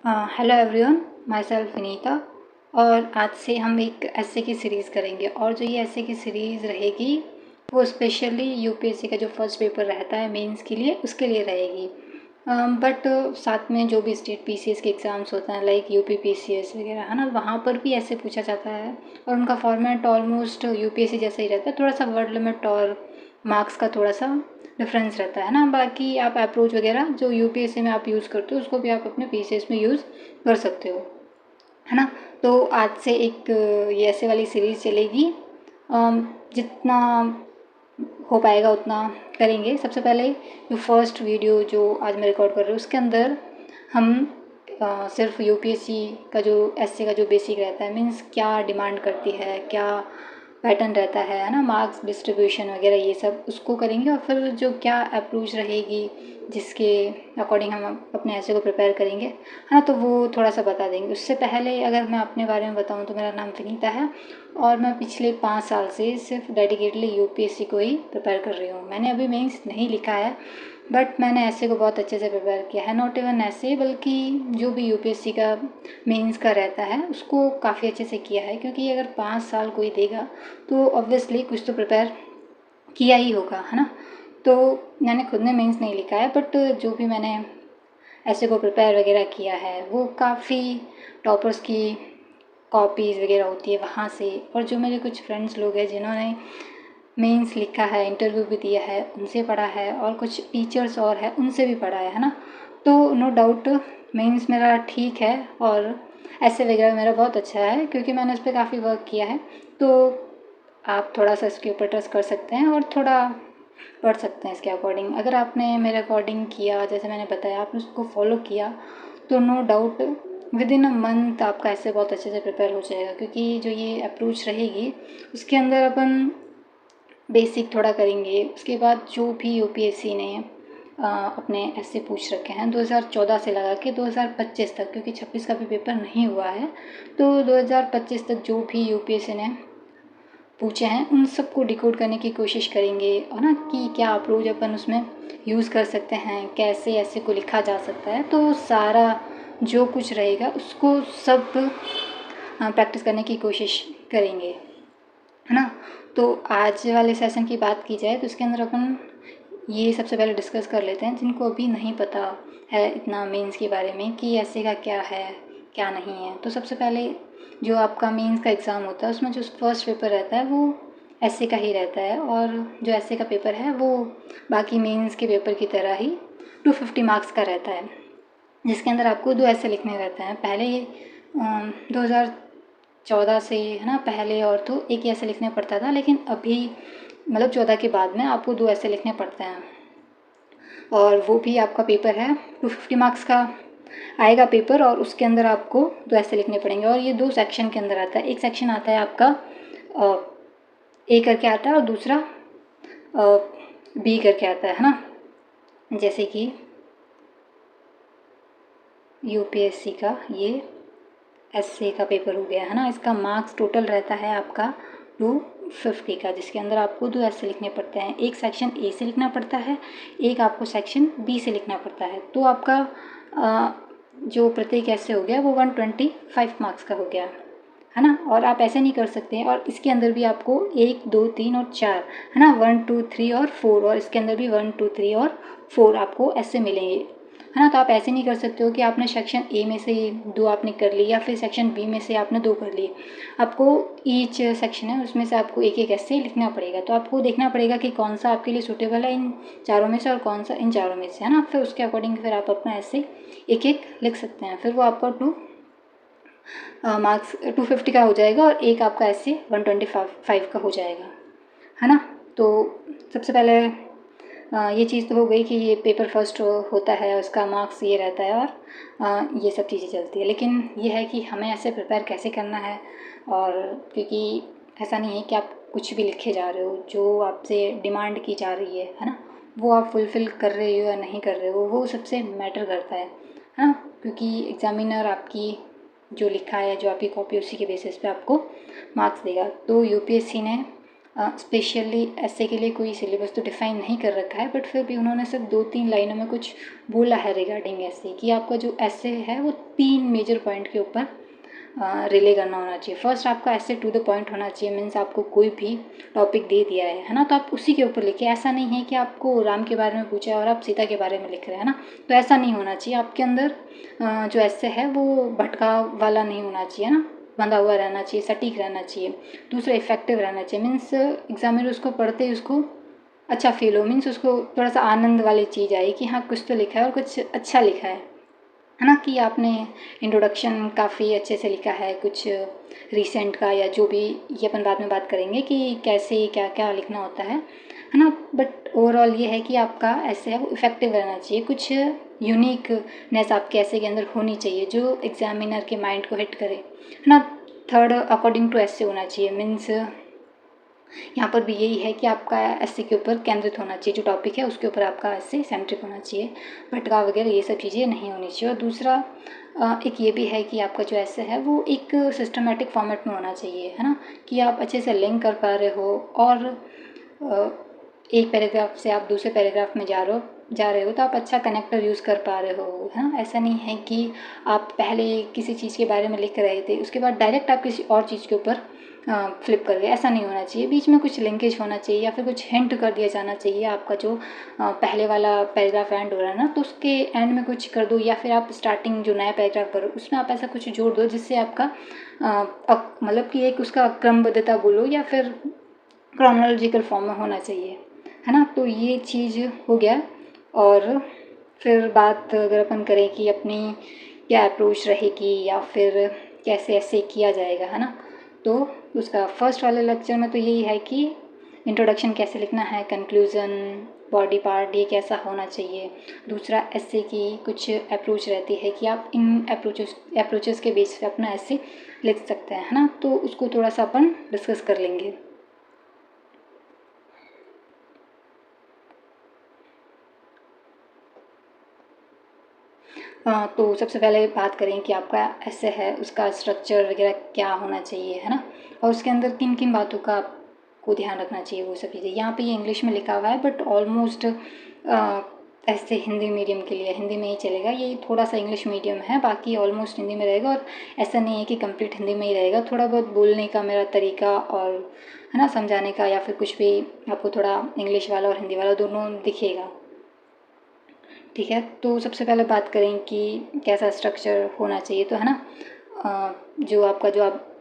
Hello everyone, my self Vinita. और आज से हम एक ऐसे की सीरीज़ करेंगे और जो ये ऐसे की सीरीज़ रहेगी वो स्पेशली यूपीएससी का जो फर्स्ट पेपर रहता है मेंस के लिए उसके लिए रहेगी। बट साथ में जो भी स्टेट पीसीएस के एग्ज़ाम्स होते हैं लाइक यूपी पीसीएस वगैरह है ना, वहाँ पर भी ऐसे पूछा जाता है और उनका फॉर्मेट ऑलमोस्ट यूपीएससी जैसा ही रहता है। थोड़ा सा वर्ड लिमिट और मार्क्स का थोड़ा सा डिफरेंस रहता है ना। बाकी आप अप्रोच वगैरह जो यूपीएससी में आप यूज़ करते हो उसको भी आप अपने पीसीएस में यूज़ कर सकते हो, है ना। तो आज से एक ये ऐसे वाली सीरीज़ चलेगी। जितना हो पाएगा उतना करेंगे। सबसे पहले जो फर्स्ट वीडियो जो आज मैं रिकॉर्ड कर रही हूँ उसके अंदर हम सिर्फ यूपीएससी का जो एसए का जो बेसिक रहता है, मीन्स क्या डिमांड करती है, क्या पैटर्न रहता है ना, मार्क्स डिस्ट्रीब्यूशन वगैरह ये सब उसको करेंगे। और फिर जो क्या अप्रोच रहेगी जिसके अकॉर्डिंग हम अपने ऐसे को प्रिपेयर करेंगे, है ना, तो वो थोड़ा सा बता देंगे। उससे पहले अगर मैं अपने बारे में बताऊँ तो मेरा नाम विनीता है और मैं पिछले 5 साल से सिर्फ डेडिकेटली यूपीएससी को ही प्रिपेयर कर रही हूँ। मैंने अभी मेंस नहीं लिखा है बट मैंने ऐसे को बहुत अच्छे से प्रिपेयर किया है। नॉट इवन ऐसे, बल्कि जो भी यूपीएससी का मेंस का रहता है उसको काफ़ी अच्छे से किया है, क्योंकि अगर 5 साल कोई देगा तो ऑब्वियसली कुछ तो प्रिपेयर किया ही होगा, है ना। तो मैंने खुद ने मेंस नहीं लिखा है बट जो भी मैंने ऐसे को प्रिपेयर वगैरह किया है वो काफ़ी टॉपर्स की कॉपीज़ वगैरह होती है वहाँ से, और जो मेरे कुछ फ्रेंड्स लोग हैं जिन्होंने मेंस लिखा है, इंटरव्यू भी दिया है, उनसे पढ़ा है, और कुछ टीचर्स और है उनसे भी पढ़ा है ना। तो नो डाउट मेंस मेरा ठीक है और ऐसे वगैरह मेरा बहुत अच्छा है क्योंकि मैंने उस पर काफ़ी वर्क किया है। तो आप थोड़ा सा इसके ऊपर ट्रस्ट कर सकते हैं और थोड़ा पढ़ सकते हैं इसके अकॉर्डिंग। अगर आपने मेरे अकॉर्डिंग किया, जैसे मैंने बताया, आपने उसको फॉलो किया तो no doubt within a month आपका ऐसे बहुत अच्छे से प्रिपेयर हो जाएगा। क्योंकि जो ये अप्रोच रहेगी उसके अंदर अपन बेसिक थोड़ा करेंगे, उसके बाद जो भी यूपीएससी ने अपने ऐसे पूछ रखे हैं 2014 से लगा के 2025 तक, क्योंकि 26 का भी पेपर नहीं हुआ है, तो 2025 तक जो भी यूपीएससी ने पूछे हैं उन सबको डिकोड करने की कोशिश करेंगे, और ना कि क्या अप्रोच अपन उसमें यूज़ कर सकते हैं, कैसे ऐसे को लिखा जा सकता है। तो सारा जो कुछ रहेगा उसको सब प्रैक्टिस करने की कोशिश करेंगे, है ना। तो आज वाले सेशन की बात की जाए तो इसके अंदर अपन ये सबसे पहले डिस्कस कर लेते हैं जिनको अभी नहीं पता है इतना मेंस के बारे में कि ऐसे का क्या है क्या नहीं है। तो सबसे पहले जो आपका मेंस का एग्ज़ाम होता है उसमें जो फर्स्ट पेपर रहता है वो ऐसे का ही रहता है, और जो ऐसे का पेपर है वो बाकी मेंस के पेपर की तरह ही 250 मार्क्स का रहता है, जिसके अंदर आपको 2 ऐसे लिखने रहते हैं। पहले 2014 से, है ना, पहले और तो एक ही ऐसे लिखने पड़ता था, लेकिन अभी मतलब 14 के बाद में आपको 2 ऐसे लिखने पड़ते हैं, और वो भी आपका पेपर है 250 मार्क्स का आएगा पेपर, और उसके अंदर आपको 2 ऐसे लिखने पड़ेंगे। और ये 2 सेक्शन के अंदर आता है। एक सेक्शन आता है आपका ए करके आता है और दूसरा बी करके आता है ना। जैसे कि यूपीएससी का ये एसए का पेपर हो गया, है ना। इसका मार्क्स टोटल रहता है आपका 250 का, जिसके अंदर आपको 2 ऐसे लिखने पड़ते हैं। एक सेक्शन ए से लिखना पड़ता है, एक आपको सेक्शन बी से लिखना पड़ता है। तो आपका जो प्रत्येक ऐसे हो गया वो 125 मार्क्स का हो गया, है ना। और आप ऐसे नहीं कर सकते हैं, और इसके अंदर भी आपको 1 2 3 और 4, है ना, 1 2 3 और 4, और इसके अंदर भी 1 2 3 और 4 आपको ऐसे मिलेंगे, है ना। तो आप ऐसे नहीं कर सकते हो कि आपने सेक्शन ए में से 2 आपने कर ली या फिर सेक्शन बी में से आपने 2 कर लिए। आपको ईच सेक्शन है उसमें से आपको एक एक ऐसे लिखना पड़ेगा। तो आपको देखना पड़ेगा कि कौन सा आपके लिए सूटेबल है इन चारों में से और कौन सा इन चारों में से, है ना। फिर उसके अकॉर्डिंग फिर आप अपना ऐसे एक एक लिख सकते हैं। फिर वो आपका मार्क्स 250 का हो जाएगा और एक आपका ऐसे 125 का हो जाएगा, है ना। तो सबसे पहले ये चीज़ तो हो गई कि ये पेपर फर्स्ट होता है, उसका मार्क्स ये रहता है, और ये सब चीज़ें चलती है। लेकिन ये है कि हमें ऐसे प्रिपेयर कैसे करना है, और क्योंकि ऐसा नहीं है कि आप कुछ भी लिखे जा रहे हो, जो आपसे डिमांड की जा रही है ना, वो आप फुलफ़िल कर रहे हो या नहीं कर रहे हो, वो सबसे मैटर करता है ना। क्योंकि एग्ज़ामिनर आपकी जो लिखा है, जो आपकी कॉपी, उसी के बेसिस पे आपको मार्क्स देगा। तो यूपीएससी ने स्पेशली ऐसे के लिए कोई सिलेबस तो डिफ़ाइन नहीं कर रखा है, बट फिर भी उन्होंने सिर्फ 2-3 लाइनों में कुछ बोला है रिगार्डिंग ऐसे कि आपका जो ऐसे है वो 3 मेजर पॉइंट के ऊपर रिले करना होना चाहिए। फर्स्ट आपका ऐसे टू द पॉइंट होना चाहिए, मीन्स आपको कोई भी टॉपिक दे दिया है ना, तो आप उसी के ऊपर लिखिए। ऐसा नहीं है कि आपको राम के बारे में पूछा है और आप सीता के बारे में लिख रहे हैं ना, तो ऐसा नहीं होना चाहिए। आपके अंदर जो ऐसे है वो भटकाव वाला नहीं होना चाहिए ना, बंधा हुआ रहना चाहिए, सटीक रहना चाहिए। दूसरा इफेक्टिव रहना चाहिए, मीन्स एग्जामिनर उसको पढ़ते ही उसको अच्छा फील हो, मीन्स उसको थोड़ा सा आनंद वाली चीज़ आई कि हाँ कुछ तो लिखा है और कुछ अच्छा लिखा है ना, कि आपने इंट्रोडक्शन काफ़ी अच्छे से लिखा है कुछ रीसेंट का, या जो भी ये अपन बाद में बात करेंगे कि कैसे क्या क्या लिखना होता है ना। बट ओवरऑल ये है कि आपका ऐसे है वो इफेक्टिव रहना चाहिए, कुछ यूनिकनेस आपके ऐसे के अंदर होनी चाहिए जो एग्जामिनर के माइंड को हिट करे, है ना। थर्ड अकॉर्डिंग टू ऐसे होना चाहिए, मीन्स यहाँ पर भी यही है कि आपका ऐसे के ऊपर केंद्रित होना चाहिए, जो टॉपिक है उसके ऊपर आपका ऐसे सेंट्रिक होना चाहिए, भटकाव वगैरह ये सब चीज़ें नहीं होनी चाहिए। और दूसरा एक ये भी है कि आपका जो ऐसे है वो एक सिस्टमेटिक फॉर्मेट में होना चाहिए, है ना, कि आप अच्छे से लिंक कर पा रहे हो और एक पैराग्राफ से आप दूसरे पैराग्राफ में जा रहे हो तो आप अच्छा कनेक्टर यूज़ कर पा रहे हो, है ना। ऐसा नहीं है कि आप पहले किसी चीज़ के बारे में लिख रहे थे उसके बाद डायरेक्ट आप किसी और चीज़ के ऊपर फ्लिप कर गए, ऐसा नहीं होना चाहिए। बीच में कुछ लिंकेज होना चाहिए या फिर कुछ हिंट कर दिया जाना चाहिए। आपका जो पहले वाला पैराग्राफ एंड हो रहा है ना, तो उसके एंड में कुछ कर दो, या फिर आप स्टार्टिंग जो नया पैराग्राफ करो उसमें आप ऐसा कुछ जोड़ दो जिससे आपका मतलब कि एक उसका क्रमबद्धता बोलो या फिर क्रोनोलॉजिकल फॉर्म में होना चाहिए, है ना। तो ये चीज़ हो गया। और फिर बात अगर अपन करें कि अपनी क्या अप्रोच रहेगी या फिर कैसे ऐसे किया जाएगा, है ना, तो उसका फर्स्ट वाले लेक्चर में तो यही है कि इंट्रोडक्शन कैसे लिखना है, कंक्लूज़न, बॉडी पार्ट ये कैसा होना चाहिए। दूसरा ऐसे की कुछ अप्रोच रहती है कि आप इन अप्रोचेस के बेस पे अपना ऐसे लिख सकते हैं, है ना, तो उसको थोड़ा सा अपन डिस्कस कर लेंगे। तो सबसे पहले बात करें कि आपका ऐसे है उसका स्ट्रक्चर वगैरह क्या होना चाहिए, है ना, और उसके अंदर किन किन बातों का आपको ध्यान रखना चाहिए, वो सब चीज़ें। यहाँ पे ये इंग्लिश में लिखा हुआ है बट ऑलमोस्ट ऐसे हिंदी मीडियम के लिए हिंदी में ही चलेगा। ये थोड़ा सा इंग्लिश मीडियम है, बाकी ऑलमोस्ट हिंदी में रहेगा। और ऐसा नहीं है कि कंप्लीट हिंदी में ही रहेगा, थोड़ा बहुत बोलने का मेरा तरीका और है ना समझाने का या फिर कुछ भी आपको थोड़ा इंग्लिश वाला और हिंदी वाला दोनों दिखेगा। ठीक है, तो सबसे पहले बात करें कि कैसा स्ट्रक्चर होना चाहिए, तो है ना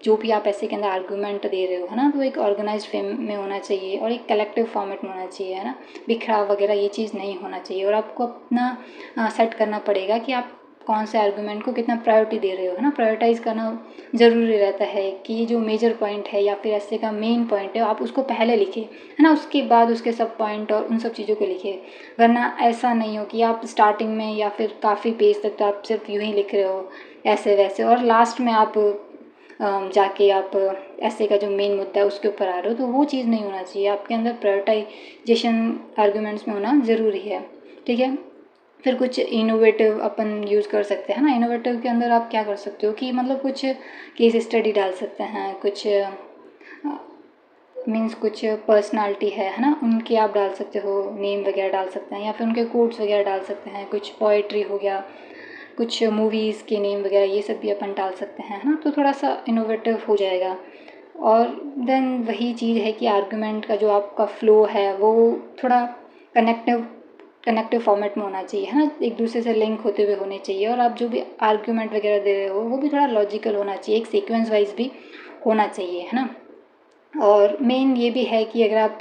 जो भी आप ऐसे के अंदर आर्गूमेंट दे रहे हो, है ना, तो एक ऑर्गेनाइज्ड फ्रेम में होना चाहिए और एक कलेक्टिव फॉर्मेट में होना चाहिए, है ना। बिखराव वगैरह ये चीज़ नहीं होना चाहिए। और आपको अपना सेट करना पड़ेगा कि आप कौन से आर्गूमेंट को कितना प्रायोरिटी दे रहे हो, है ना। प्रायोरिटाइज़ करना ज़रूरी रहता है कि जो मेजर पॉइंट है या फिर ऐसे का मेन पॉइंट है आप उसको पहले लिखें, है ना, उसके बाद उसके सब पॉइंट और उन सब चीज़ों को लिखें। वरना ऐसा नहीं हो कि आप स्टार्टिंग में या फिर काफ़ी पेज तक तो आप सिर्फ यूँ ही लिख रहे हो ऐसे वैसे, और लास्ट में आप जाके आप ऐसे का जो मेन मुद्दा है उसके ऊपर आ रहे हो, तो वो चीज़ नहीं होना चाहिए। आपके अंदर प्रायोरिटाइजेशन आर्गूमेंट्स में होना ज़रूरी है। ठीक है, फिर कुछ इनोवेटिव अपन यूज़ कर सकते हैं ना। इनोवेटिव के अंदर आप क्या कर सकते हो कि मतलब कुछ केस स्टडी डाल सकते हैं, कुछ मीन्स कुछ पर्सनालिटी है ना, उनके आप डाल सकते हो, नेम वगैरह डाल सकते हैं या फिर उनके कोट्स वगैरह डाल सकते हैं। कुछ पोइट्री हो गया, कुछ मूवीज़ के नेम वगैरह ये सब भी अपन डाल सकते हैं, है ना, तो थोड़ा सा इनोवेटिव हो जाएगा। और देन वही चीज़ है कि आर्गूमेंट का जो आपका फ्लो है वो थोड़ा कनेक्टिव फॉर्मेट में होना चाहिए, है ना, एक दूसरे से लिंक होते हुए होने चाहिए। और आप जो भी आर्गूमेंट वगैरह दे रहे हो वो भी थोड़ा लॉजिकल होना चाहिए, एक सीक्वेंस वाइज भी होना चाहिए, है ना। और मेन ये भी है कि अगर आप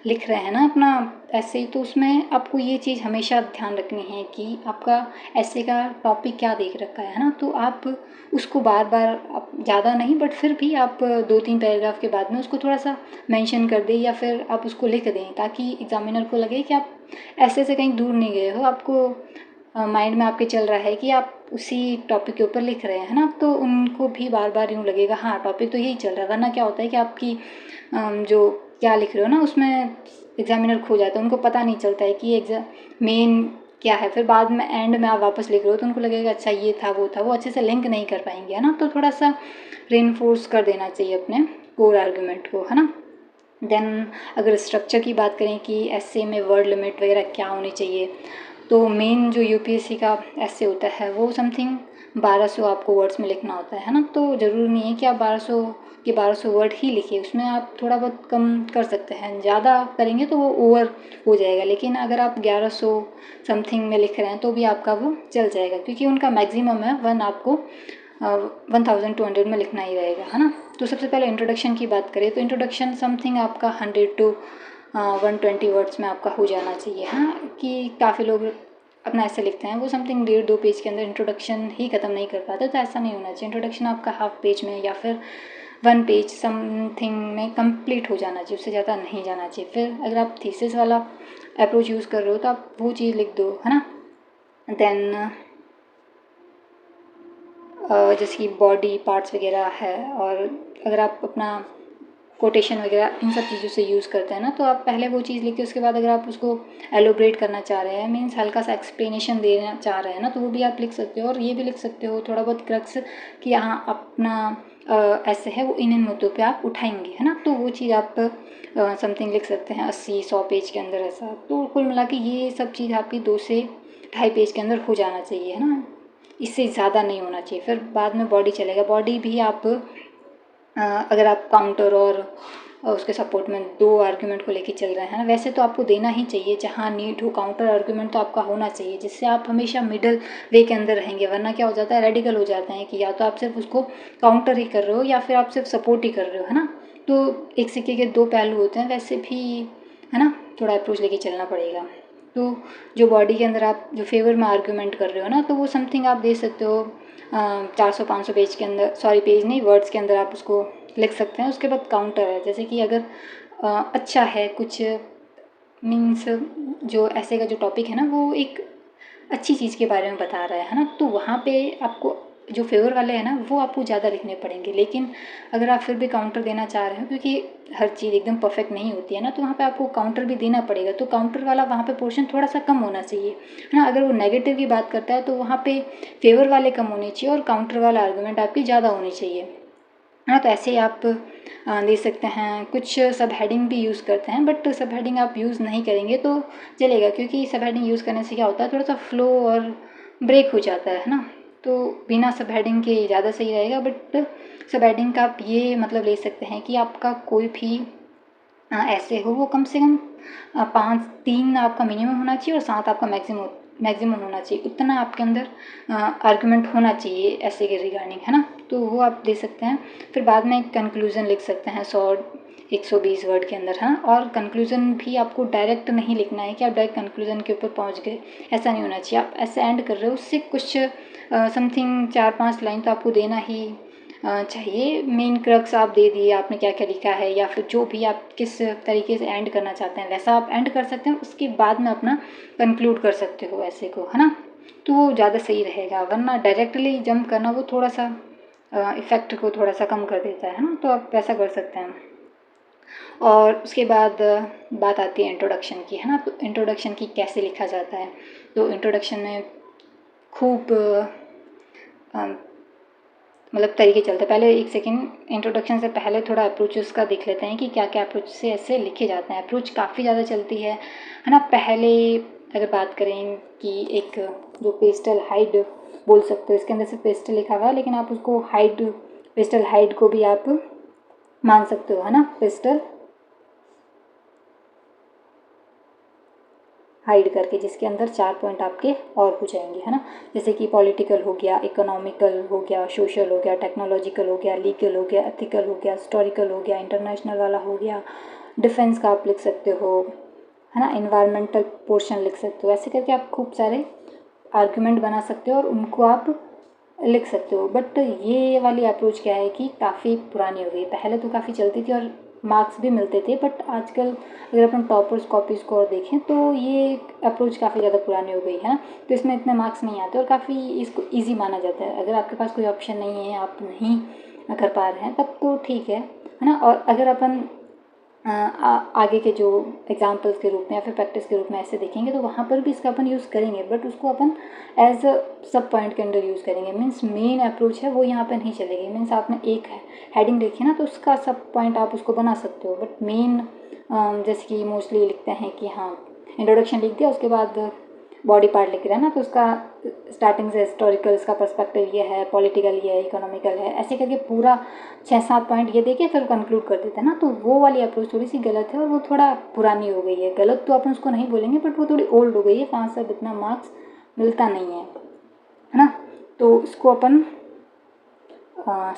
लिख रहे हैं ना अपना ऐसे, तो उसमें आपको ये चीज़ हमेशा ध्यान रखनी है कि आपका ऐसे का टॉपिक क्या देख रखा है ना, तो आप उसको बार बार आप ज़्यादा नहीं बट फिर भी आप 2-3 पैराग्राफ के बाद में उसको थोड़ा सा मेंशन कर दें या फिर आप उसको लिख दें, ताकि एग्जामिनर को लगे कि आप ऐसे से कहीं दूर नहीं गए हो, आपको माइंड में आपके चल रहा है कि आप उसी टॉपिक के ऊपर लिख रहे हैं ना, तो उनको भी बार बार यूँ लगेगा हाँ टॉपिक तो यही चल रहा है। वरना क्या होता है कि आपकी जो क्या लिख रहे हो ना उसमें एग्जामिनर खो जाता है, उनको पता नहीं चलता है कि एग्जाम मेन क्या है। फिर बाद में एंड में आप वापस लिख रहे हो तो उनको लगेगा अच्छा ये था, वो अच्छे से लिंक नहीं कर पाएंगे, है ना। तो थोड़ा सा रेनफोर्स कर देना चाहिए अपने कोर आर्गूमेंट को, है ना। देन अगर स्ट्रक्चर की बात करें कि एस्से में वर्ड लिमिट वगैरह क्या होनी चाहिए, तो मेन जो यूपीएससी का एस्से होता है वो समथिंग 1200 आपको वर्ड्स में लिखना होता है ना। तो ज़रूरी नहीं है कि आप 1200 के 1200 वर्ड ही लिखिए, उसमें आप थोड़ा बहुत कम कर सकते हैं। ज़्यादा करेंगे तो वो ओवर हो जाएगा, लेकिन अगर आप 1100 समथिंग में लिख रहे हैं तो भी आपका वो चल जाएगा, क्योंकि उनका मैक्सिमम है 1200 में लिखना ही रहेगा, है ना। तो सबसे पहले इंट्रोडक्शन की बात करें तो इंट्रोडक्शन समथिंग आपका 100 to 120 वर्ड्स में आपका हो जाना चाहिए, हाँ। कि काफ़ी लोग अपना ऐसे लिखते हैं, वो समथिंग 1.5-2 पेज के अंदर इंट्रोडक्शन ही ख़त्म नहीं कर पाते, तो ऐसा नहीं होना चाहिए। इंट्रोडक्शन आपका हाफ पेज में या फिर 1 पेज समथिंग में कंप्लीट हो जाना चाहिए, उससे ज़्यादा नहीं जाना चाहिए। फिर अगर आप थीसिस वाला अप्रोच यूज़ कर रहे हो तो आप वो चीज़ लिख दो, है ना। देन जैसे कि बॉडी पार्ट्स वगैरह है, और अगर आप अपना कोटेशन वगैरह इन सब चीज़ों से यूज़ करते हैं ना, तो आप पहले वो चीज़ लिखिए, उसके बाद अगर आप उसको एलोब्रेट करना चाह रहे हैं, मीन्स हल्का सा एक्सप्लेनेशन देना चाह रहे हैं ना, तो वो भी आप लिख सकते हो। और ये भी लिख सकते हो थोड़ा बहुत क्रक्स कि हाँ अपना ऐसे है वो इन मुद्दों पे आप उठाएंगे, है ना। तो वो चीज़ आप समथिंग लिख सकते हैं 80-100 पेज के अंदर ऐसा। तो कुल मिला के ये सब चीज़ आपकी 2 से 2.5 पेज के अंदर हो जाना चाहिए, है ना। इससे ज़्यादा नहीं होना चाहिए। फिर बाद में बॉडी चलेगा। बॉडी भी आप अगर आप काउंटर और उसके सपोर्ट में 2 आर्गुमेंट को लेके चल रहे हैं ना, वैसे तो आपको देना ही चाहिए, जहाँ नीड हो काउंटर आर्गुमेंट तो आपका होना चाहिए, जिससे आप हमेशा मिडल वे के अंदर रहेंगे। वरना क्या हो जाता है, रेडिकल हो जाते हैं कि या तो आप सिर्फ उसको काउंटर ही कर रहे हो या फिर आप सिर्फ सपोर्ट ही कर रहे हो, है ना। तो एक सिक्के के 2 पहलू होते हैं, वैसे भी, है ना, थोड़ा अप्रोच लेके चलना पड़ेगा। तो जो बॉडी के अंदर आप जो फेवर में आर्गूमेंट कर रहे हो ना, तो वो समथिंग आप दे सकते हो 400-500 पेज के अंदर, सॉरी पेज नहीं, वर्ड्स के अंदर आप उसको लिख सकते हैं। उसके बाद काउंटर है, जैसे कि अगर अच्छा है कुछ, मीन्स जो ऐसे का जो टॉपिक है ना वो एक अच्छी चीज़ के बारे में बता रहा है ना, तो वहाँ पे आपको जो फेवर वाले हैं ना वो आपको ज़्यादा लिखने पड़ेंगे। लेकिन अगर आप फिर भी काउंटर देना चाह रहे हो, क्योंकि हर चीज़ एकदम परफेक्ट नहीं होती है ना, तो वहाँ पे आपको काउंटर भी देना पड़ेगा। तो काउंटर वाला वहाँ पे पोर्शन थोड़ा सा कम होना चाहिए, है ना। अगर वो नेगेटिव की बात करता है तो वहाँ पे फेवर वाले कम होने चाहिए और काउंटर वाला आर्गूमेंट आपकी ज़्यादा होनी चाहिए, हाँ। तो ऐसे ही आप दे सकते हैं। कुछ सब हेडिंग भी यूज़ करते हैं, बट सब हेडिंग आप यूज़ नहीं करेंगे तो चलेगा, क्योंकि सब हेडिंग यूज़ करने से क्या होता है, थोड़ा सा फ्लो और ब्रेक हो जाता है ना। तो बिना सब हेडिंग के ज़्यादा सही रहेगा। बट सब हेडिंग का आप ये मतलब ले सकते हैं कि आपका कोई भी ऐसे हो वो कम से कम 3 आपका मिनिमम होना चाहिए और 7 आपका मैक्सिमम होना चाहिए। उतना आपके अंदर आर्गुमेंट होना चाहिए ऐसे के रिगार्डिंग, है ना। तो वो आप दे सकते हैं। फिर बाद में कंक्लूज़न लिख सकते हैं 100-120 वर्ड के अंदर, है ना। और कंक्लूज़न भी आपको डायरेक्ट नहीं लिखना है कि आप डायरेक्ट कंक्लूज़न के ऊपर पहुंच गए, ऐसा नहीं होना चाहिए। आप ऐसे एंड कर रहे हो, उससे कुछ समथिंग 4-5 लाइन तो आपको देना ही चाहिए। मेन क्रक्स आप दे दिए, आपने क्या क्या लिखा है, या फिर जो भी आप किस तरीके से एंड करना चाहते हैं वैसा आप एंड कर सकते हैं। उसके बाद में अपना कंक्लूड कर सकते हो ऐसे को, है ना। तो वो ज़्यादा सही रहेगा। वरना डायरेक्टली जंप करना वो थोड़ा सा इफ़ेक्ट को थोड़ा सा कम कर देता है ना, तो आप वैसा कर सकते हैं। और उसके बाद बात आती है इंट्रोडक्शन की, है ना। तो इंट्रोडक्शन की कैसे लिखा जाता है, तो इंट्रोडक्शन में खूब मतलब तरीके चलते हैं। पहले एक सेकेंड, इंट्रोडक्शन से पहले थोड़ा अप्रोचेस का देख लेते हैं कि क्या क्या अप्रोच से ऐसे लिखे जाते हैं। अप्रोच काफ़ी ज़्यादा चलती है ना। पहले अगर बात करें कि एक जो पेस्टल हाइड बोल सकते हो, इसके अंदर से पेस्टल लिखा हुआ है, लेकिन आप उसको पेस्टल हाइड को भी आप मान सकते हो, है ना। पेस्टल हाइड करके, जिसके अंदर 4 पॉइंट आपके और हो जाएंगे, है ना। जैसे कि पॉलिटिकल हो गया, इकोनॉमिकल हो गया, सोशल हो गया, टेक्नोलॉजिकल हो गया, लीगल हो गया, एथिकल हो गया, हिस्टोरिकल हो गया, इंटरनेशनल वाला हो गया, डिफेंस का आप लिख सकते हो, है ना। इन्वायरमेंटल पोर्शन लिख सकते हो। ऐसे करके आप खूब सारे आर्गूमेंट बना सकते हो और उनको आप लिख सकते हो। बट ये वाली अप्रोच क्या है कि काफ़ी पुरानी हो गई। पहले तो काफ़ी चलती थी और मार्क्स भी मिलते थे, बट आजकल अगर अपन टॉपर्स कॉपीज़ को और देखें तो ये अप्रोच काफ़ी ज़्यादा पुरानी हो गई है ना। तो इसमें इतने मार्क्स नहीं आते और काफ़ी इसको ईजी माना जाता है। अगर आपके पास कोई ऑप्शन नहीं है, आप नहीं कर पा रहे हैं, तब तो ठीक है ना। और अगर अपन आगे के जो एग्जाम्पल्स के रूप में या फिर प्रैक्टिस के रूप में ऐसे देखेंगे तो वहाँ पर भी इसका अपन यूज़ करेंगे, बट उसको अपन एज अ सब पॉइंट के अंदर यूज़ करेंगे। मीन्स मेन अप्रोच है वो यहाँ पर नहीं चलेगी। मीन्स आपने एक हेडिंग देखी ना तो उसका सब पॉइंट आप उसको बना सकते हो, बट मेन जैसे कि मोस्टली लिखते हैं कि हाँ इंट्रोडक्शन लिख दिया, उसके बाद बॉडी पार्ट लिख रहे हैं ना, तो उसका स्टार्टिंग से हिस्टोरिकल इसका पर्सपेक्टिव ये है, पॉलिटिकल ये है, इकोनॉमिकल है, ऐसे करके पूरा 6-7 पॉइंट ये देके फिर कंक्लूड कर देते हैं ना, तो वो वाली अप्रोच थोड़ी सी गलत है और वो थोड़ा पुरानी हो गई है। गलत तो अपन उसको नहीं बोलेंगे, बट वो थोड़ी ओल्ड हो गई है, 5 से इतना मार्क्स मिलता नहीं है ना। तो इसको अपन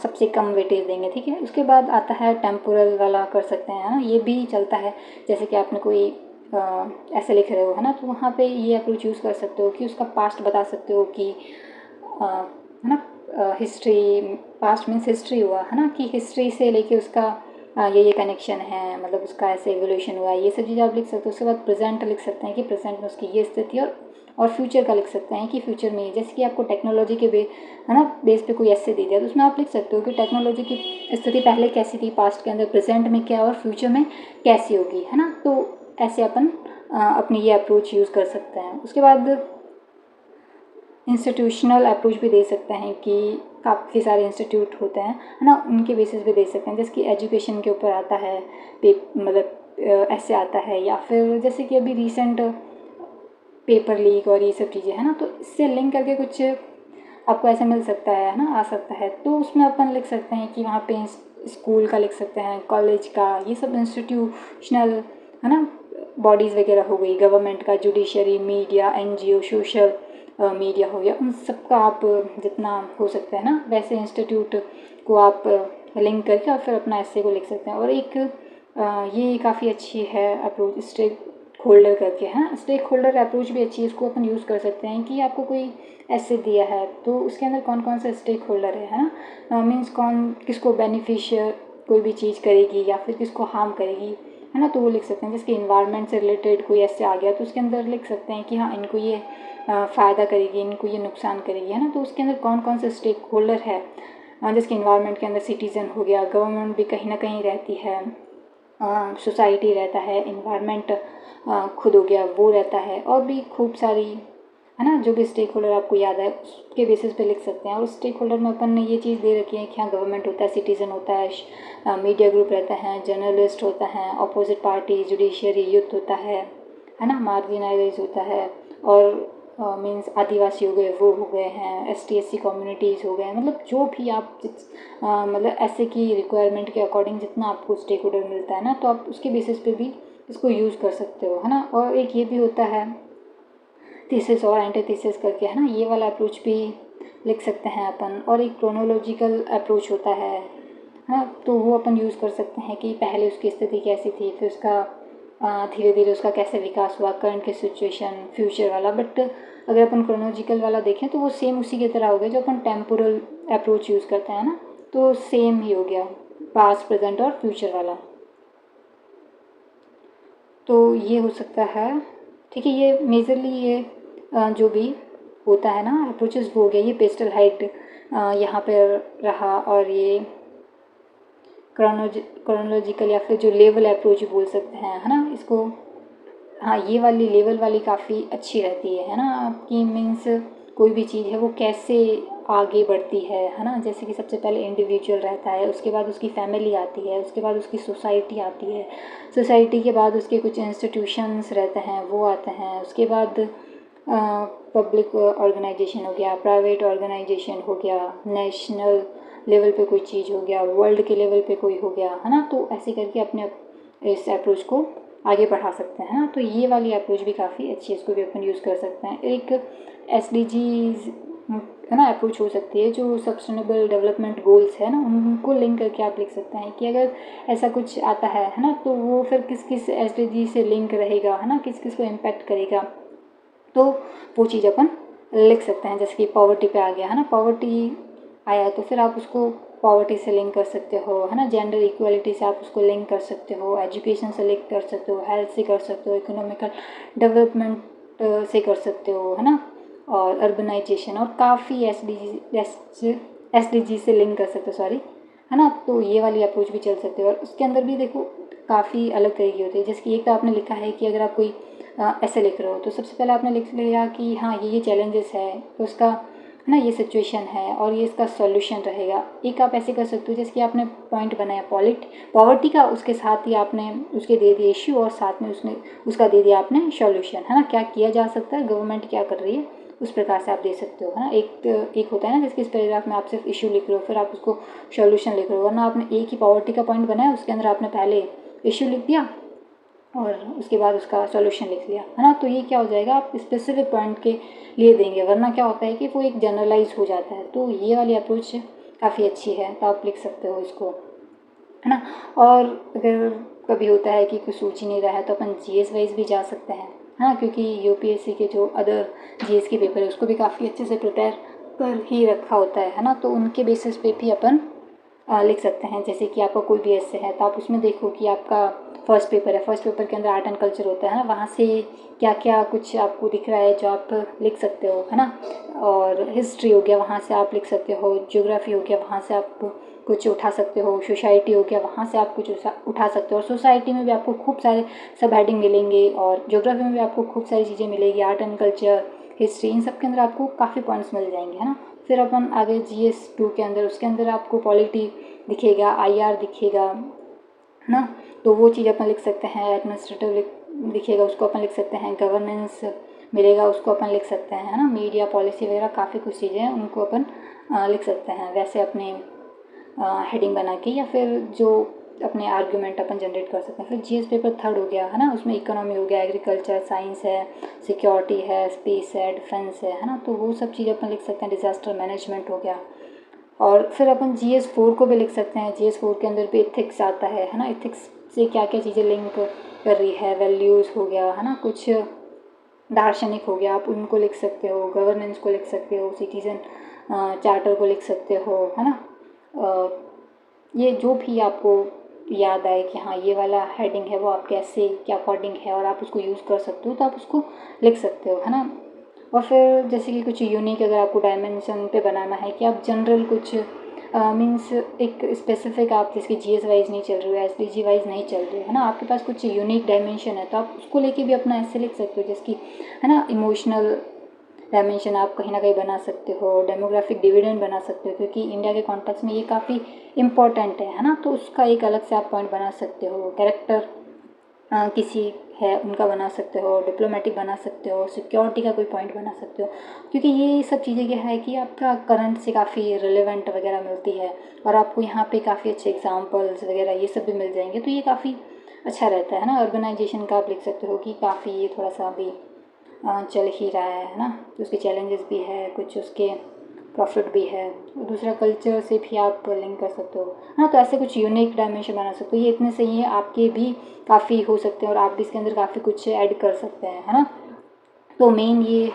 सबसे कम वेटेज देंगे, ठीक है। उसके बाद आता है टेम्पोरल वाला, कर सकते हैं, है ना, ये भी चलता है। जैसे कि आपने कोई ऐसे लिख रहे हो, है ना, तो वहाँ पे ये अप्रोच यूज़ कर सकते हो कि उसका पास्ट बता सकते हो कि है ना, हिस्ट्री, पास्ट मीन्स हिस्ट्री हुआ, है ना, कि हिस्ट्री से लेके उसका ये कनेक्शन है, मतलब उसका ऐसे एवोल्यूशन हुआ है, ये सब चीज़ आप लिख सकते हो। उसके बाद प्रेजेंट लिख सकते हैं कि प्रेजेंट में उसकी ये स्थिति, और फ्यूचर का लिख सकते हैं कि फ्यूचर में, जैसे कि आपको टेक्नोलॉजी के है ना बेस पे कोई ऐसे दे दिया तो उसमें आप लिख सकते हो कि टेक्नोलॉजी की स्थिति पहले कैसी थी, पास्ट के अंदर, प्रेजेंट में क्या और फ्यूचर में कैसी होगी, है ना। तो ऐसे अपन अपनी ये अप्रोच यूज़ कर सकते हैं। उसके बाद इंस्टीट्यूशनल अप्रोच भी दे सकते हैं कि काफ़ी सारे इंस्टीट्यूट होते हैं, है ना, उनके बेसिस पे दे सकते हैं। जैसे कि एजुकेशन के ऊपर आता है, मतलब ऐसे आता है, या फिर जैसे कि अभी रिसेंट पेपर लीक और ये सब चीज़ें, है ना, तो इससे लिंक करके कुछ आपको ऐसे मिल सकता है ना, आ सकता है। तो उसमें अपन लिख सकते हैं कि वहाँ पे स्कूल का लिख सकते हैं, कॉलेज का, ये सब इंस्टीट्यूशनल, है ना, बॉडीज़ वगैरह हो गई, गवर्नमेंट का, judiciary, media, NGO, social media हो गया, उन सब का आप जितना हो सकता है ना वैसे इंस्टीट्यूट को आप लिंक करके और फिर अपना ऐसे को लिख सकते हैं। और एक ये काफ़ी अच्छी है अप्रोच, स्टेक होल्डर करके, है, स्टेक होल्डर अप्रोच भी अच्छी है। इसको अपन यूज़ कर सकते हैं कि आपको कोई ऐसे दिया है तो उसके अंदर कौन कौन सा स्टेक होल्डर है ना, मीन्स कौन किसको बेनिफिशियल कोई भी चीज़ करेगी या फिर किसको हार्म करेगी, है ना, तो वो लिख सकते हैं। जैसे इन्वायरमेंट से रिलेटेड कोई ऐसे आ गया तो उसके अंदर लिख सकते हैं कि हाँ इनको ये फ़ायदा करेगी, इनको ये नुकसान करेगी, है ना। तो उसके अंदर कौन कौन से स्टेक होल्डर है, जैसे इन्वायरमेंट के अंदर सिटीज़न हो गया, गवर्नमेंट भी कहीं ना कहीं रहती है, सोसाइटी रहता है, इन्वायरमेंट खुद हो गया वो रहता है, और भी खूब सारी, है ना, जो भी स्टेक होल्डर आपको याद है उसके बेसिस पे लिख सकते हैं। और स्टेक होल्डर में अपन ने ये चीज़ दे रखी है कि हाँ गवर्नमेंट होता है, सिटीज़न होता है, मीडिया ग्रुप रहता है, जर्नलिस्ट होता है, अपोजिट पार्टी, जुडिशियरी, यूथ होता है ना, मार्जिनाइज होता है, और मीन्स आदिवासी हो गए, वो हो गए हैं, ST SC कम्युनिटीज़ हो गए, मतलब जो भी आप मतलब ऐसे की रिक्वायरमेंट के अकॉर्डिंग जितना आपको स्टेक होल्डर मिलता है ना, तो आप उसके बेसिस पे भी इसको यूज़ कर सकते हो, है ना। और एक ये भी होता है थीसिस और एंटीथीसिस करके, है ना, ये वाला अप्रोच भी लिख सकते हैं अपन। और एक क्रोनोलॉजिकल अप्रोच होता है ना, तो वो अपन यूज़ कर सकते हैं कि पहले उसकी स्थिति कैसी थी, फिर उसका धीरे धीरे उसका कैसे विकास हुआ, करंट की सिचुएशन, फ्यूचर वाला। बट अगर अपन क्रोनोलॉजिकल वाला देखें तो वो सेम उसी की तरह हो गया जो अपन टेम्पोरल अप्रोच यूज़ करते हैं ना, तो सेम ही हो गया, पास्ट, प्रेजेंट और फ्यूचर वाला। तो ये हो सकता है, ठीक है। ये मेजरली ये जो भी होता है ना अप्रोचेस वो हो गया। ये पेस्टल हाइट यहाँ पर रहा, और ये क्रोनोलॉजिकल या फिर जो लेवल अप्रोच बोल सकते हैं, है ना, इसको। हाँ ये वाली लेवल वाली काफ़ी अच्छी रहती है ना, आपकी मीन्स कोई भी चीज़ है वो कैसे आगे बढ़ती है ना। जैसे कि सबसे पहले इंडिविजुअल रहता है, उसके बाद उसकी फैमिली आती है, उसके बाद उसकी सोसाइटी आती है, सोसाइटी के बाद उसके कुछ इंस्टीट्यूशंस रहते हैं वो आते हैं, उसके बाद पब्लिक ऑर्गेनाइजेशन हो गया, प्राइवेट ऑर्गेनाइजेशन हो गया, नेशनल लेवल पे कोई चीज़ हो गया, वर्ल्ड के लेवल पे कोई हो गया, है ना। तो ऐसे करके अपने इस अप्रोच को आगे बढ़ा सकते हैं ना। तो ये वाली अप्रोच भी काफ़ी अच्छी है, इसको भी अपन यूज़ कर सकते हैं। एक SDGs, है ना, अप्रोच हो सकती है, जो सस्टेनेबल डेवलपमेंट गोल्स है ना, उनको लिंक करके आप लिख सकते हैं कि अगर ऐसा कुछ आता है ना, तो वो फिर किस किस SDG से लिंक रहेगा, है ना, किस किस को इम्पैक्ट करेगा, तो वो चीज़ अपन लिख सकते हैं। जैसे कि पॉवर्टी पे आ गया, है ना, पॉवर्टी आया तो फिर आप उसको पॉवर्टी से लिंक कर सकते हो, है ना, जेंडर इक्वालिटी से आप उसको लिंक कर सकते हो, एजुकेशन से लिंक कर सकते हो, हेल्थ से कर सकते हो, इकोनॉमिकल डेवलपमेंट से कर सकते हो, है ना, और अर्बनाइजेशन, और काफ़ी SDG से लिंक कर सकते हो, सॉरी, है ना। तो ये वाली अप्रोच भी चल सकते हो। और उसके अंदर भी देखो काफ़ी अलग तरीके होते हैं। जैसे कि एक तो आपने लिखा है कि अगर आप कोई ऐसे लिख रहे हो तो सबसे पहले आपने लिख लिया कि हाँ ये चैलेंजेस है, तो उसका है ना ये सिचुएशन है और ये इसका सॉल्यूशन रहेगा। एक आप ऐसे कर सकते हो जैसे कि आपने पॉइंट बनाया पॉवर्टी का, उसके साथ ही आपने उसके दे दिया इश्यू और साथ में उसने उसका दे दिया आपने सॉल्यूशन, है ना। क्या किया जा सकता है, गवर्नमेंट क्या कर रही है, उस प्रकार से आप दे सकते हो, है ना। एक होता है ना जैसे इस पैराग्राफ में आप सिर्फ इशू लिख रहे हो फिर आप उसको सॉल्यूशन लिख रहे हो, वरना आपने एक ही पॉवर्टी का पॉइंट बनाया उसके अंदर आपने पहले इशू लिख दिया और उसके बाद उसका सॉल्यूशन लिख लिया, है ना। तो ये क्या हो जाएगा, आप स्पेसिफिक पॉइंट के लिए देंगे, वरना क्या होता है कि वो एक जनरलाइज हो जाता है। तो ये वाली अप्रोच काफ़ी अच्छी है, तो आप लिख सकते हो इसको, है ना। और अगर कभी होता है कि कुछ सूझ ही नहीं रहा है तो अपन जीएस वाइज भी जा सकते हैं, है ना, क्योंकि यूपीएससी के जो अदर जीएस के पेपर है उसको भी काफ़ी अच्छे से प्रिपेयर कर ही रखा होता है ना। तो उनके बेसिस पे भी अपन लिख सकते हैं। जैसे कि आपका कोई भी ऐसे है तो आप उसमें देखो कि आपका फर्स्ट पेपर है, फर्स्ट पेपर के अंदर आर्ट एंड कल्चर होता है ना, वहाँ से क्या क्या कुछ आपको दिख रहा है जो आप लिख सकते हो, है ना। और हिस्ट्री हो गया, वहाँ से आप लिख सकते हो। ज्योग्राफी हो गया, वहाँ से आप कुछ उठा सकते हो। सोसाइटी हो गया, वहाँ से आप कुछ उठा सकते हो। और सोसाइटी में भी आपको खूब सारे सब हेडिंग मिलेंगे और ज्योग्राफी में भी आपको खूब सारी चीज़ें मिलेगी। आर्ट एंड कल्चर, हिस्ट्री, इन सब के अंदर आपको काफ़ी पॉइंट्स मिल जाएंगे, है ना। फिर अपन आगे GS2 के अंदर, उसके अंदर आपको पॉलिटी दिखेगा, IR दिखेगा, है ना। तो वो चीज़ अपन लिख सकते हैं। एडमिनिस्ट्रेटिव दिखेगा, उसको अपन लिख सकते हैं। गवर्नेंस मिलेगा, उसको अपन लिख सकते हैं, है ना। मीडिया पॉलिसी वगैरह काफ़ी कुछ चीज़ें हैं, उनको अपन लिख सकते हैं वैसे अपने हेडिंग बना के, या फिर जो अपने आर्ग्यूमेंट अपन जनरेट कर सकते हैं। फिर GS पेपर थर्ड हो गया, है ना, उसमें इकोनॉमी हो गया, एग्रीकल्चर, साइंस है, सिक्योरिटी है, स्पेस है, डिफेंस है ना। तो वो सब चीज़ें अपन लिख सकते हैं। डिजास्टर मैनेजमेंट हो गया। और फिर अपन GS4 को भी लिख सकते हैं। GS4 के अंदर भी इथिक्स आता है ना। इथिक्स से क्या क्या चीज़ें लिंक कर रही है, वैल्यूज़ हो गया, है ना, कुछ दार्शनिक हो गया, आप उनको लिख सकते हो। गवर्नेंस को लिख सकते हो, सिटीजन चार्टर को लिख सकते हो, है ना। ये जो भी आपको याद आए कि हाँ ये वाला हेडिंग है वो आपके ऐसे के अकॉर्डिंग है और आप उसको यूज़ कर सकते हो, तो आप उसको लिख सकते हो, है ना। और फिर जैसे कि कुछ यूनिक अगर आपको डायमेंशन पे बनाना है कि आप जनरल कुछ मीन्स एक स्पेसिफिक, आप जिसकी GS वाइज नहीं चल रही है, SDG वाइज नहीं चल रही है ना, आपके पास कुछ यूनिक डायमेंशन है तो आप उसको लेके भी अपना ऐसे लिख सकते हो। जिसकी, है ना, इमोशनल डायमेंशन आप कहीं ना कहीं बना सकते हो। डेमोग्राफिक डिविडेंड बना सकते हो, क्योंकि इंडिया के कॉन्टेक्स्ट में ये काफ़ी इंपॉर्टेंट है ना। तो उसका एक अलग से आप पॉइंट बना सकते हो। कैरेक्टर किसी है उनका बना सकते हो। डिप्लोमेटिक बना सकते हो। सिक्योरिटी का कोई पॉइंट बना सकते हो, क्योंकि ये सब चीज़ें क्या है कि आपका करंट से काफ़ी रिलेवेंट वगैरह मिलती है और आपको यहाँ पे काफ़ी अच्छे एग्जांपल्स वगैरह ये सब भी मिल जाएंगे। तो ये काफ़ी अच्छा रहता है ना। अर्बनाइजेशन का आप लिख सकते हो कि काफ़ी ये थोड़ा सा अभी चल ही रहा है ना। तो उसके चैलेंजेस भी है, कुछ उसके प्रॉफिट भी है। दूसरा कल्चर से भी आप लिंक कर सकते हो, हाँ। तो ऐसे कुछ यूनिक डायमेंशन बना सकते हो। ये इतने सही है, आपके भी काफ़ी हो सकते हैं और आप भी इसके अंदर काफ़ी कुछ ऐड कर सकते हैं, है ना। तो मेन ये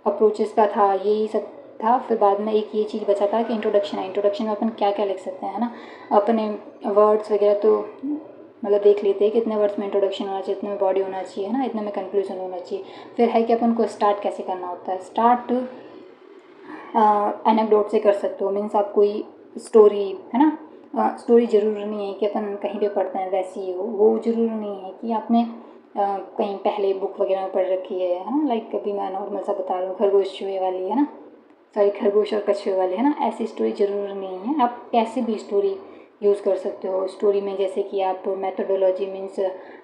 अप्रोचेस का था, यही सब था। फिर बाद में एक ये चीज़ बचा था कि इंट्रोडक्शन है। इंट्रोडक्शन में अपन क्या क्या लिख सकते हैं, है ना। अपने वर्ड्स वगैरह तो मतलब देख लेते हैं कि इतने वर्ड्स में इंट्रोडक्शन होना चाहिए, इतने में बॉडी होना चाहिए, है ना, इतने में कंक्लूजन होना चाहिए। फिर है कि अपन को स्टार्ट कैसे करना होता है। स्टार्ट एनेक्डोट से कर सकते हो, मीन्स आप कोई स्टोरी, है ना। स्टोरी ज़रूरी नहीं है कि अपन कहीं पे पढ़ते हैं वैसी ही हो, वो ज़रूरी नहीं है कि आपने कहीं पहले बुक वगैरह में पढ़ रखी है ना। लाइक अभी मैं नॉर्मल सा बता रहा हूँ, खरगोश चूहे वाली, है ना, सॉरी खरगोश और कछुए वाली, है ना। ऐसी स्टोरी ज़रूरी नहीं है, आप कैसे भी स्टोरी यूज़ कर सकते हो। स्टोरी में जैसे कि आप मेथोडोलॉजी मीन्स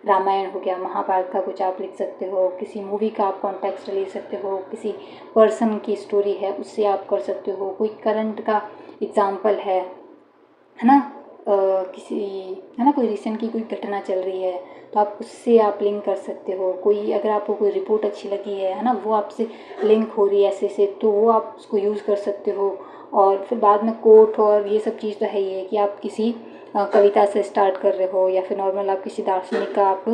रामायण हो गया, महाभारत का कुछ आप लिख सकते हो। किसी मूवी का आप कॉन्टेक्स्ट ले सकते हो, किसी पर्सन की स्टोरी है उससे आप कर सकते हो। कोई करंट का एग्जाम्पल है ना। किसी, है ना, कोई रिसेंट की कोई घटना चल रही है तो आप उससे आप लिंक कर सकते हो। कोई अगर आपको कोई रिपोर्ट अच्छी लगी है ना, वो आपसे लिंक हो रही है ऐसे से, तो वो आप उसको यूज़ कर सकते हो। और फिर बाद में कोट और ये सब चीज़ तो है ही है कि आप किसी कविता से स्टार्ट कर रहे हो या फिर नॉर्मल आप किसी दार्शनिक का आप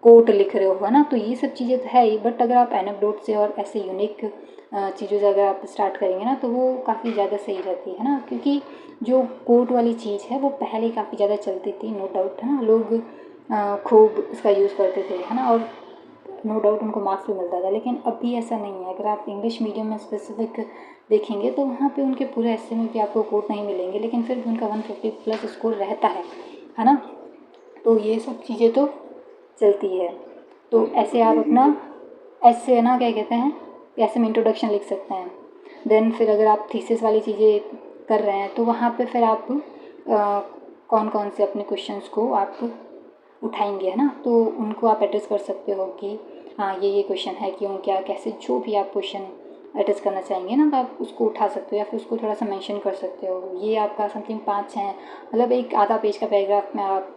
कोट लिख रहे हो, है ना। तो ये सब चीज़ें तो है ही, बट अगर आप एनेक्डोट से और ऐसे यूनिक चीज़ों से अगर आप स्टार्ट करेंगे ना तो वो काफ़ी ज़्यादा सही रहती है ना। क्योंकि जो कोट वाली चीज़ है वो पहले काफ़ी ज़्यादा चलती थी, नो डाउट, है ना। लोग खूब इसका यूज़ करते थे, है ना। और नो डाउट उनको मार्क्स भी मिलता था, लेकिन अभी ऐसा नहीं है। अगर आप इंग्लिश मीडियम में स्पेसिफिक देखेंगे तो वहाँ पे उनके पूरे ऐसे में भी आपको कोट नहीं मिलेंगे, लेकिन फिर भी उनका 150 प्लस स्कोर रहता है ना। तो ये सब चीज़ें तो चलती है। तो ऐसे आप अपना ऐसे है ना, क्या कहते हैं, ऐसे में इंट्रोडक्शन लिख सकते हैं। देन फिर अगर आप थीसिस वाली चीज़ें कर रहे हैं तो वहाँ पे फिर आप कौन कौन से अपने क्वेश्चंस को आप उठाएंगे, है ना, तो उनको आप एड्रेस कर सकते हो कि हाँ ये क्वेश्चन है, क्यों, क्या, कैसे, जो भी आप क्वेश्चन एड्रेस करना चाहेंगे ना, तो आप उसको उठा सकते हो या फिर उसको थोड़ा सा मेंशन कर सकते हो। ये आपका समथिंग 5-6 मतलब एक आधा पेज का पैराग्राफ में आप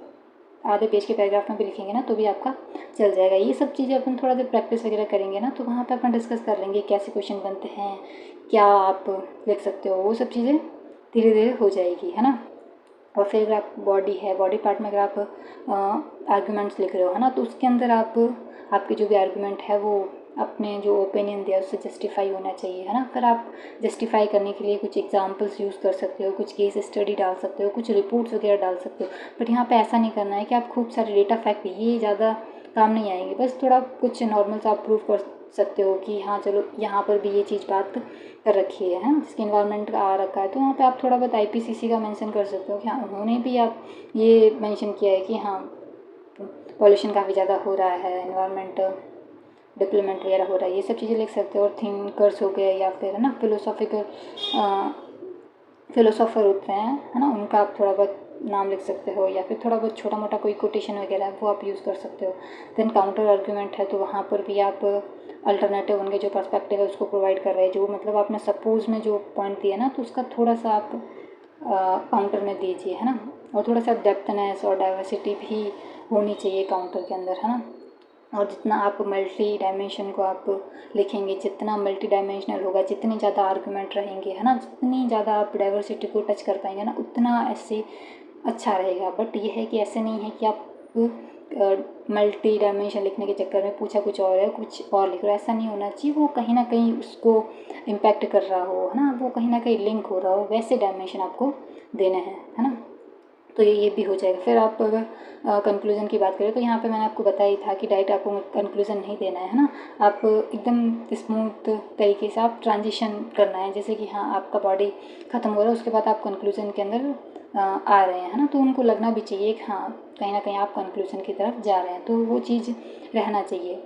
आधे पेज के पैराग्राफ में भी लिखेंगे ना तो भी आपका चल जाएगा। ये सब चीज़ें अपन थोड़ा देर प्रैक्टिस वगैरह करेंगे ना तो वहाँ पे अपन डिस्कस कर लेंगे कैसे क्वेश्चन बनते हैं, क्या आप लिख सकते हो, वो सब चीज़ें धीरे धीरे हो जाएगी, है ना। और फिर अगर आप बॉडी है, बॉडी पार्ट में अगर आप आर्गूमेंट्स लिख रहे हो, है ना, तो उसके अंदर आप आपके जो भी आर्गूमेंट है वो अपने जो ओपिनियन दिया उससे जस्टिफाई होना चाहिए, है ना। फिर आप जस्टिफाई करने के लिए कुछ एग्जांपल्स यूज़ कर सकते हो, कुछ केस स्टडी डाल सकते हो, कुछ रिपोर्ट्स वगैरह डाल सकते हो। बट यहाँ पे ऐसा नहीं करना है कि आप खूब सारे डेटा फैक्ट, ये ज़्यादा काम नहीं आएंगे। बस थोड़ा कुछ नॉर्मल सा आप प्रूव कर सकते हो कि हाँ चलो यहाँ पर भी ये चीज़ बात कर रखी है ना, जिसके इन्वायरमेंट का आ रखा है, तो वहाँ पे आप थोड़ा बहुत आईपीसीसी का मेंशन कर सकते हो कि हाँ उन्होंने भी आप ये मेंशन किया है कि हाँ पॉल्यूशन काफ़ी ज़्यादा हो रहा है, इन्वायरमेंट डिप्लोमेंट वगैरह हो रहा है, ये सब चीज़ें लिख सकते हो। और थिंकर्स हो गए या फिर है ना फिलोसोफर होते हैं, है ना, उनका आप थोड़ा बहुत नाम लिख सकते हो या फिर थोड़ा बहुत छोटा मोटा कोई कोटेशन वगैरह है वो आप यूज़ कर सकते हो। देन काउंटर आर्गूमेंट है तो वहाँ पर भी आप अल्टरनेटिव उनके जो पर्सपेक्टिव है उसको प्रोवाइड कर रहे हैं, जो मतलब आपने सपोज में जो पॉइंट दिया ना तो उसका थोड़ा सा आप काउंटर में दीजिए, है ना। और थोड़ा सा डेप्थनेस और डाइवर्सिटी भी होनी चाहिए काउंटर के अंदर, है ना। और जितना आप मल्टी डायमेंशन को आप लिखेंगे, जितना मल्टी डायमेंशनल होगा, जितने ज़्यादा आर्गूमेंट रहेंगे, है ना, जितनी ज़्यादा आप डाइवर्सिटी को टच कर पाएंगे ना, उतना ऐसे अच्छा रहेगा। बट ये है कि ऐसे नहीं है कि आप मल्टी डायमेंशन लिखने के चक्कर में पूछा कुछ और है, कुछ और लिख रहे हो, ऐसा नहीं होना चाहिए। वो कहीं ना कहीं उसको इम्पैक्ट कर रहा हो, है ना, वो कहीं ना कहीं लिंक हो रहा हो, वैसे डायमेंशन आपको देने हैं, है ना। तो ये भी हो जाएगा। फिर आप अगर कंक्लूज़न की बात करें तो यहाँ पे मैंने आपको बताया ही था कि डायरेक्ट आपको कंक्लूज़न नहीं देना है ना, आप एकदम स्मूथ तरीके से आप ट्रांजिशन करना है, जैसे कि हाँ आपका बॉडी ख़त्म हो रहा है उसके बाद आप कंक्लूज़न के अंदर आ रहे हैं, है ना, तो उनको लगना भी चाहिए कि हाँ कहीं ना कहीं आप कंक्लूज़न की तरफ जा रहे हैं, तो वो चीज़ रहना चाहिए।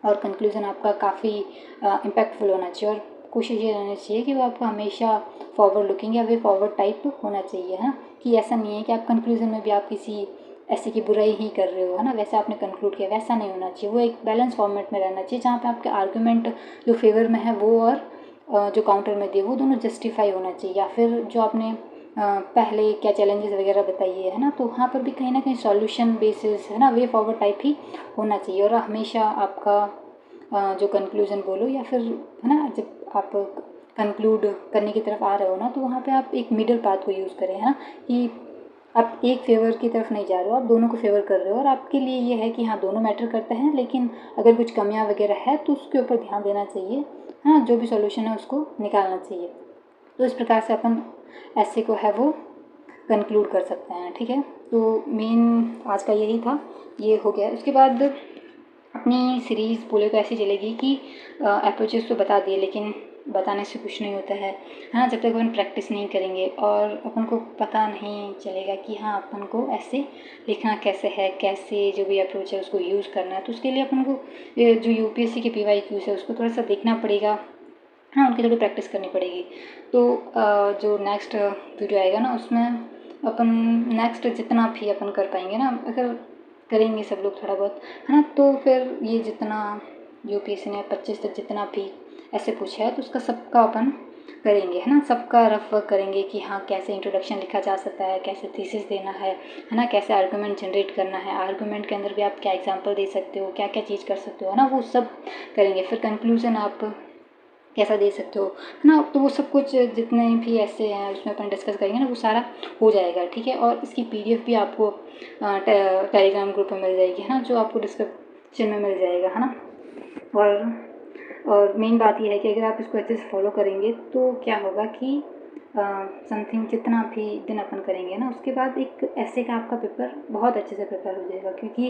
और कंक्लूज़न आपका काफ़ी इम्पैक्टफुल होना चाहिए, और कोशिश ये रहनी चाहिए कि वो आपका हमेशा फॉरवर्ड लुकिंग या वे फॉरवर्ड टाइप होना चाहिए, है ना, कि ऐसा नहीं है कि आप कंक्लूज़न में भी आप किसी ऐसे की बुराई ही कर रहे हो, है ना, वैसे आपने कंक्लूड किया, वैसा नहीं होना चाहिए। वो एक बैलेंस फॉर्मेट में रहना चाहिए जहाँ पे आपके आर्गूमेंट जो फेवर में है वो और जो काउंटर में दिए वो दोनों जस्टिफाई होना चाहिए, या फिर जो आपने पहले क्या चैलेंजेस वगैरह बताइए, है ना, तो वहाँ पर भी कहीं ना कहीं सॉल्यूशन बेसिस, है ना, वे फॉरवर्ड टाइप ही होना चाहिए। और हमेशा आपका जो कंक्लूज़न बोलो या फिर, है ना, जब आप कंक्लूड करने की तरफ आ रहे हो ना तो वहाँ पे आप एक मिडल पाथ को यूज़ करें, है ना, कि आप एक फेवर की तरफ नहीं जा रहे हो, आप दोनों को फेवर कर रहे हो। और आपके लिए ये है कि हाँ दोनों मैटर करते हैं, लेकिन अगर कुछ कमियां वगैरह है तो उसके ऊपर ध्यान देना चाहिए, हाँ, जो भी सॉल्यूशन है उसको निकालना चाहिए। तो इस प्रकार से अपन ऐसे को है वो कंक्लूड कर सकते हैं, ठीक है। तो मेन आज का यही था, ये हो गया। उसके बाद अपनी सीरीज़ बोले तो ऐसी चलेगी कि अप्रोचेस तो बता दिए, लेकिन बताने से कुछ नहीं होता है ना, जब तक अपन प्रैक्टिस नहीं करेंगे और अपन को पता नहीं चलेगा कि हाँ अपन को ऐसे लिखना कैसे है, कैसे जो भी अप्रोच है उसको यूज़ करना है। तो उसके लिए अपन को जो यूपीएससी के PYQs है उसको थोड़ा सा देखना पड़ेगा, हाँ, उनकी थोड़ी प्रैक्टिस करनी पड़ेगी। तो जो नेक्स्ट वीडियो आएगा ना उसमें अपन नेक्स्ट जितना भी अपन कर पाएंगे ना, अगर करेंगे सब लोग थोड़ा बहुत, है ना, तो फिर ये जितना यूपीएससी ने 25 तक जितना भी ऐसे पूछा है तो उसका सबका अपन करेंगे, है ना, सबका रफ वर्क करेंगे कि हाँ कैसे इंट्रोडक्शन लिखा जा सकता है, कैसे थीसिस देना है ना, कैसे आर्गूमेंट जनरेट करना है, आर्गूमेंट के अंदर भी आप क्या एग्जांपल दे सकते हो, क्या क्या चीज़ कर सकते हो, है ना, वो सब करेंगे। फिर कंक्लूजन आप कैसा दे सकते हो, है ना, तो वो सब कुछ जितने भी ऐसे हैं उसमें अपन डिस्कस करेंगे ना, वो सारा हो जाएगा, ठीक है। और इसकी PDF भी आपको टेलीग्राम ग्रुप में मिल जाएगी, है ना, जो आपको डिस्क्रिप्शन में मिल जाएगा, है ना। और मेन बात ये है कि अगर आप इसको अच्छे से फॉलो करेंगे तो क्या होगा कि समथिंग जितना भी दिन अपन करेंगे ना, उसके बाद एक ऐसे का आपका पेपर बहुत अच्छे से प्रिपेयर हो जाएगा। क्योंकि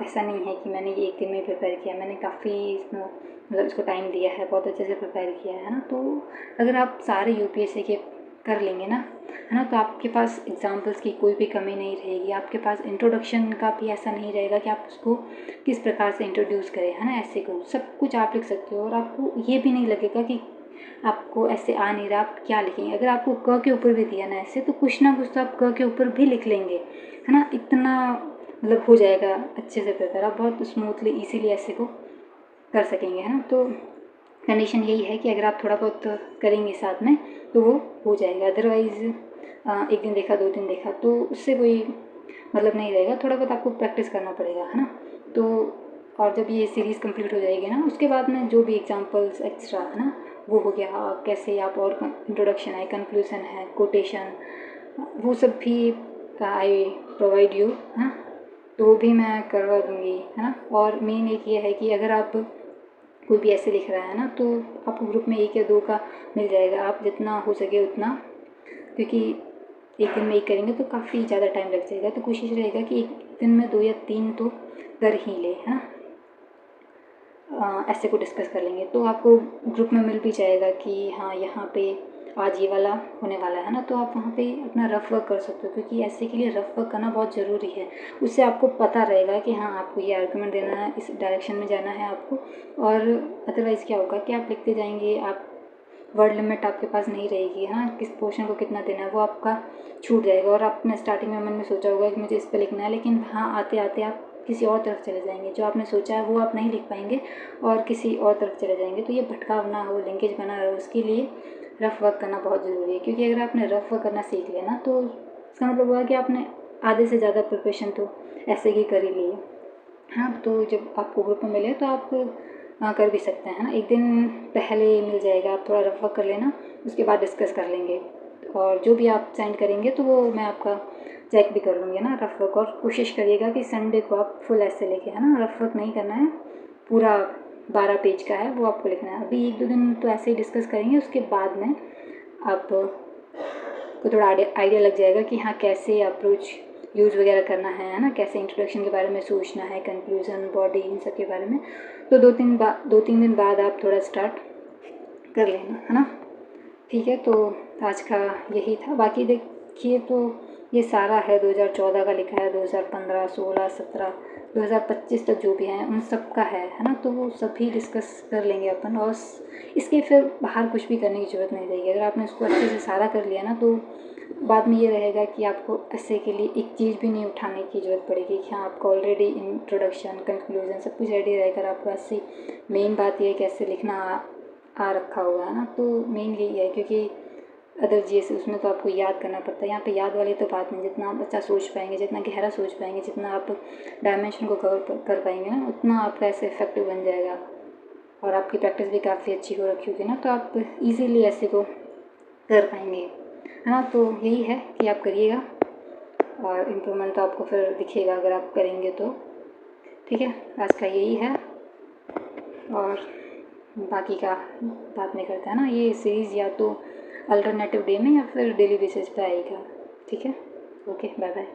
ऐसा नहीं है कि मैंने ये एक दिन में प्रिपेयर किया, मैंने काफ़ी इसमें मतलब इसको टाइम दिया है, बहुत अच्छे से प्रिपेयर किया है ना। तो अगर आप सारे यूपीएससी के कर लेंगे ना, है ना, तो आपके पास एग्जाम्पल्स की कोई भी कमी नहीं रहेगी। आपके पास इंट्रोडक्शन का भी ऐसा नहीं रहेगा कि आप उसको किस प्रकार से इंट्रोड्यूस करें, है ना। ऐसे को सब कुछ आप लिख सकते हो और आपको ये भी नहीं लगेगा कि आपको ऐसे आ नहीं रहा, आप क्या लिखेंगे। अगर आपको क के ऊपर भी दिया ना ऐसे, तो कुछ ना कुछ तो आप क के ऊपर भी लिख लेंगे, है ना। इतना मतलब हो जाएगा अच्छे से प्रिपेयर, आप बहुत स्मूथली इजीली ऐसे को कर सकेंगे, है ना। तो कंडीशन यही है कि अगर आप थोड़ा बहुत करेंगे साथ में तो वो हो जाएगा। अदरवाइज़ एक दिन देखा 2 दिन देखा तो उससे कोई मतलब नहीं रहेगा। थोड़ा बहुत आपको प्रैक्टिस करना पड़ेगा, है ना। तो और जब ये सीरीज़ कंप्लीट हो जाएगी ना, उसके बाद में जो भी एग्जांपल्स एक्स्ट्रा, है ना, वो हो गया। कैसे आप और इंट्रोडक्शन है, कंक्लूजन है, कोटेशन, वो सब भी आई प्रोवाइड यू, है ना। तो वो भी मैं करवा दूँगी, है ना। और मेन एक ये है कि अगर आप कोई भी ऐसे लिख रहा है ना, तो आपको ग्रुप में 1 या 2 का मिल जाएगा। आप जितना हो सके उतना, क्योंकि एक दिन में एक करेंगे तो काफ़ी ज़्यादा टाइम लग जाएगा। तो कोशिश रहेगा कि एक दिन में 2 या 3 तो कर ही ले, है ना। ऐसे को डिस्कस कर लेंगे तो आपको ग्रुप में मिल भी जाएगा कि हाँ यहाँ पे आज ये वाला होने वाला है ना। तो आप वहाँ पे अपना रफ वर्क कर सकते हो, क्योंकि ऐसे के लिए रफ वर्क करना बहुत ज़रूरी है। उससे आपको पता रहेगा कि हाँ आपको ये आर्गूमेंट देना है, इस डायरेक्शन में जाना है आपको। और अदरवाइज़ क्या होगा कि आप लिखते जाएंगे, आप वर्ड लिमिट आपके पास नहीं रहेगी, है ना। किस पोर्शन को कितना देना है वो आपका छूट जाएगा। और आपने स्टार्टिंग में मन में सोचा होगा कि मुझे इस पर लिखना है, लेकिन हाँ आते आते आप किसी और तरफ चले जाएंगे। जो आपने सोचा है वो आप नहीं लिख पाएंगे और किसी और तरफ चले जाएंगे। तो ये भटकाव ना हो, लिंकेज बना रहे, उसके लिए रफ वर्क करना बहुत ज़रूरी है। क्योंकि अगर आपने रफ वर्क करना सीख लिया ना, तो इसका मतलब हुआ कि आपने आधे से ज़्यादा प्रिपरेशन तो ऐसे ही कर ही ली है। हाँ, तो जब आपको ग्रुप में मिले तो आप कर भी सकते हैं, है ना। एक दिन पहले मिल जाएगा, आप थोड़ा रफ वर्क कर लेना, उसके बाद डिस्कस कर लेंगे। और जो भी आप सेंड करेंगे तो वो मैं आपका चेक भी कर लूँगी ना, रफ वर्क। और कोशिश करिएगा कि संडे को आप फुल ऐसे लेके, है ना, रफ वर्क नहीं करना है। पूरा 12 पेज का है वो आपको लिखना है। अभी 1-2 दिन तो ऐसे ही डिस्कस करेंगे, उसके बाद में आप को थोड़ा आइडिया लग जाएगा कि हाँ कैसे अप्रोच यूज़ वगैरह करना है ना। कैसे इंट्रोडक्शन के बारे में सोचना है, कंक्लूजन, बॉडी, इन सब के बारे में। तो 2-3 दिन बाद आप थोड़ा स्टार्ट कर लेना, है ना। ठीक है, तो आज का यही था। बाकी देखिए तो ये सारा है 2014 का लिखा है, 2015, 16, 17, 2025 तक जो भी हैं उन सब का है ना। तो वो सभी डिस्कस कर लेंगे अपन। और इसके फिर बाहर कुछ भी करने की ज़रूरत नहीं रहेगी। अगर आपने उसको अच्छे से सारा कर लिया ना, तो बाद में ये रहेगा कि आपको ऐसे के लिए एक चीज़ भी नहीं उठाने की ज़रूरत पड़ेगी कि हाँ आपका ऑलरेडी इंट्रोडक्शन, कंक्लूजन सब कुछ रेडी रहेगा। आपको ऐसे मेन बात ये है कि ऐसे लिखना आ रखा होगा, है ना। तो मेन यही है, क्योंकि अदर चीज़ उसमें तो आपको याद करना पड़ता है। यहाँ पे याद वाली तो बात नहीं। जितना आप अच्छा सोच पाएंगे, जितना गहरा सोच पाएंगे, जितना आप डायमेंशन को कवर कर पाएंगे ना, उतना आपका ऐसे इफेक्टिव बन जाएगा। और आपकी प्रैक्टिस भी काफ़ी अच्छी हो रखी होगी ना, तो आप इजीली ऐसे को कर पाएंगे, है ना। तो यही है कि आप करिएगा और इम्प्रूवमेंट तो आपको फिर दिखेगा अगर आप करेंगे तो। ठीक है, आज का यही है और बाकी का बात नहीं करता है ना। ये सीरीज़ या तो अल्टरनेटिव डे में या फिर डेली बेसिस पे आएगा। ठीक है, ओके, बाय बाय।